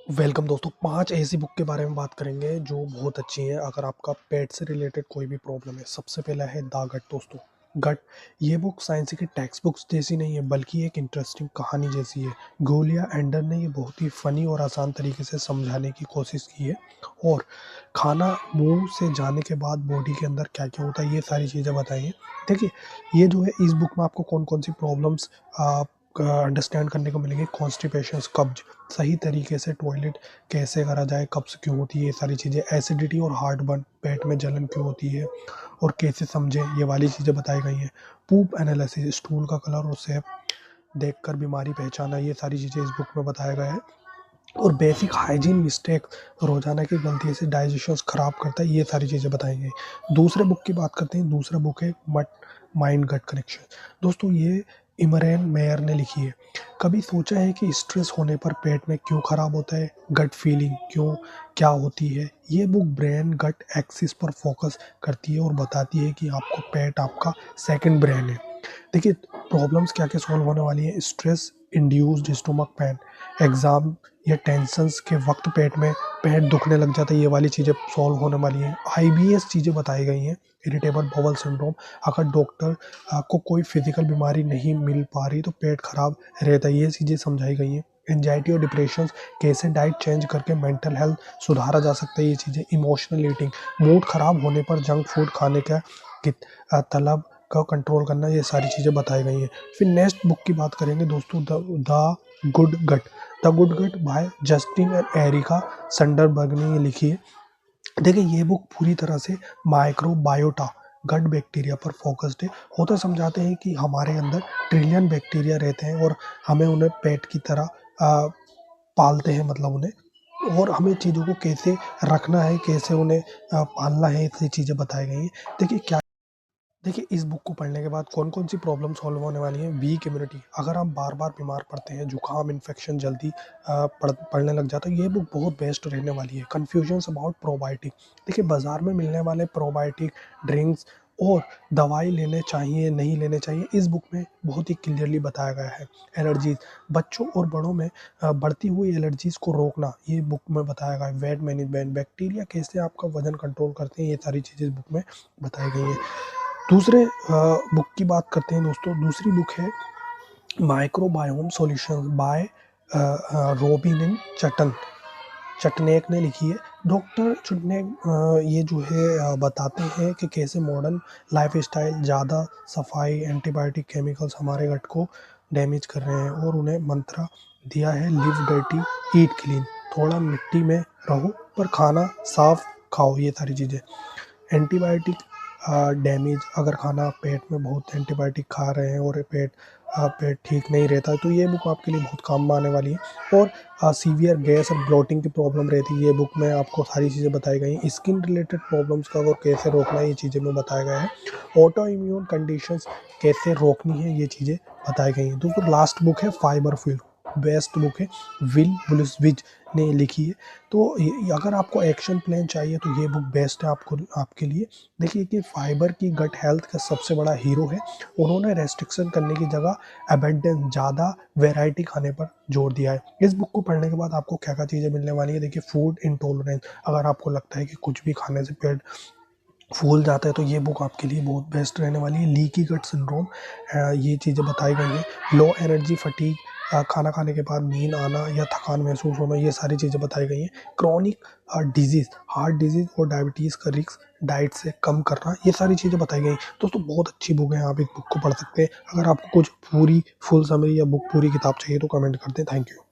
Welcome दोस्तों, 5 ऐसी book के बारे में बात करेंगे जो बहुत अच्छी हैं अगर आपका पेट से रिलेटेड कोई भी प्रॉब्लम है। सबसे पहला है द गट दोस्तों। गट ये बुक साइंस की टेक्स्ट बुक्स जैसी नहीं है बल्कि एक इंटरेस्टिंग कहानी जैसी है। गोलिया एंडर ने ये बहुत ही फ़नी और आसान तरीके से समझाने की कोशिश की है और खाना मुँह से जाने के बाद बॉडी के अंदर क्या-क्या होता है ये सारी चीज़ें बताई हैं। देखिए, ये जो है इस बुक में आपको कौन-कौन सी प्रॉब्लम्स अंडरस्टैंड करने को मिलेंगी। कॉन्स्टिपेशंस, कब्ज़, सही तरीके से टॉयलेट कैसे करा जाए, कब्ज़ क्यों होती है, ये सारी चीज़ें, एसिडिटी और हार्टबर्न, पेट में जलन क्यों होती है और कैसे समझें, ये वाली चीज़ें बताई गई हैं। पूप एनालिसिस, स्टूल का कलर और शेप देखकर बीमारी पहचाना, ये सारी चीज़ें इस बुक में बताया गया है। और बेसिक हाइजीन मिस्टेक, रोज़ाना की गलती से डाइजेशंस ख़राब करता है, ये सारी चीज़ें बताई गई। दूसरे बुक की बात करते हैं, दूसरा बुक है मट माइंड गट कनेक्शन। दोस्तों ये इमरैन मेयर ने लिखी है। कभी सोचा है कि स्ट्रेस होने पर पेट में क्यों ख़राब होता है? गट फीलिंग क्यों क्या होती है? ये बुक ब्रेन गट एक्सिस पर फोकस करती है और बताती है कि आपको पेट आपका सेकंड ब्रेन है। देखिए, प्रॉब्लम्स क्या-क्या सॉल्व होने वाली है। Stress induced stomach pain, exam या टेंशन्स के वक़्त पेट दुखने लग जाता है, ये वाली चीज़ें सॉल्व होने वाली हैं। आईबीएस चीज़ें बताई गई हैं, इरिटेबल बाउल सिंड्रोम, अगर डॉक्टर को कोई फ़िज़िकल बीमारी नहीं मिल पा रही तो पेट खराब रहता है, ये चीज़ें समझाई गई हैं। एंग्ज़ायटी और डिप्रेशंस, कैसे डाइट चेंज करके मेंटल हेल्थ सुधारा जा सकता है, ये चीज़ें। इमोशनल ईटिंग, मूड ख़राब होने पर जंक फूड खाने का तलब को कंट्रोल करना, ये सारी चीज़ें बताई गई हैं। फिर नेक्स्ट बुक की बात करेंगे दोस्तों, the good gut. The good gut by Justin and Erica Sonnenburg ने ये लिखी है। देखिए, ये बुक पूरी तरह से माइक्रोबायोटा, गट बैक्टीरिया पर फोकस्ड है। होता समझाते हैं कि हमारे अंदर ट्रिलियन बैक्टीरिया रहते हैं और हमें उन्हें पेट की तरह पालते हैं, मतलब उन्हें, और हमें चीज़ों को कैसे रखना है, कैसे उन्हें पालना है, ये चीज़ें बताई गई हैं। देखिए क्या देखिए, इस बुक को पढ़ने के बाद कौन-कौन सी प्रॉब्लम सॉल्व होने वाली है। वीक इम्यूनिटी, अगर आप बार-बार बीमार पड़ते हैं, जुकाम, इन्फेक्शन जल्दी पड़ने लग जाता है, ये बुक बहुत बेस्ट रहने वाली है। कन्फ्यूजन्स अबाउट प्रोबायोटिक, देखिए बाज़ार में मिलने वाले प्रोबायोटिक ड्रिंक्स और दवाई लेने चाहिए, नहीं लेने चाहिए, इस बुक में बहुत ही क्लियरली बताया गया है। एलर्जीज़, बच्चों और बड़ों में बढ़ती हुई एलर्जीज़ को रोकना, ये बुक में बताया गया है। वेट मैनेजमेंट, बैक्टीरिया कैसे आपका वज़न कंट्रोल करते हैं, ये सारी चीज़ें इस बुक में बताई गई हैं। दूसरे बुक की बात करते हैं दोस्तों। दूसरी बुक है माइक्रोबायोम सॉल्यूशंस बाय रोबिन चटनेक ने लिखी है। डॉक्टर चटनेक ये जो है बताते हैं कि कैसे मॉडर्न लाइफस्टाइल, ज़्यादा सफाई, एंटीबायोटिक केमिकल्स हमारे गट को डैमेज कर रहे हैं, और उन्हें मंत्र दिया है, लिव डर्टी ईट क्लीन, थोड़ा मिट्टी में रहो पर खाना साफ खाओ, ये सारी चीज़ें। एंटीबायोटिक डैमेज, अगर खाना पेट में बहुत एंटीबायोटिक खा रहे हैं और पेट ठीक नहीं रहता, तो ये बुक आपके लिए बहुत काम में आने वाली है। और सीवियर गैस और ब्लोटिंग की प्रॉब्लम रहती है, ये बुक में आपको सारी चीज़ें बताई गई हैं। स्किन रिलेटेड प्रॉब्लम्स का और कैसे रोकना है, ये चीज़ें में बताया गया है। ऑटो इम्यून कंडीशंस कैसे रोकनी है, ये चीज़ें बताई गई हैं। दोस्तों लास्ट बुक है फाइबर फुल, बेस्ट बुक है, विल बुलिसविज ने लिखी है। तो अगर आपको एक्शन प्लान चाहिए तो ये बुक बेस्ट है आपके लिए। देखिए कि फाइबर की गट हेल्थ का सबसे बड़ा हीरो है। उन्होंने रेस्ट्रिक्शन करने की जगह अबेंडेंस, ज़्यादा वैरायटी खाने पर जोर दिया है। इस बुक को पढ़ने के बाद आपको क्या क्या चीज़ें मिलने वाली है। देखिए, फूड इंटॉलरेंस, अगर आपको लगता है कि कुछ भी खाने से पेट फूल जाता है तो ये बुक आपके लिए बहुत बेस्ट रहने वाली है। लीकी गट सिंड्रोम, ये चीज़ें बताई गई हैं। लो एनर्जी फटीग, खाना खाने के बाद नींद आना या थकान महसूस होना, ये सारी चीज़ें बताई गई हैं। क्रॉनिक डिजीज़, हार्ट डिजीज़ और डायबिटीज़ का रिस्क डाइट से कम करना, ये सारी चीज़ें बताई गई। दोस्तों बहुत अच्छी बुक है, आप इस बुक को पढ़ सकते हैं। अगर आपको कुछ पूरी फुल समरी या बुक पूरी किताब चाहिए तो कमेंट कर दें। Thank you.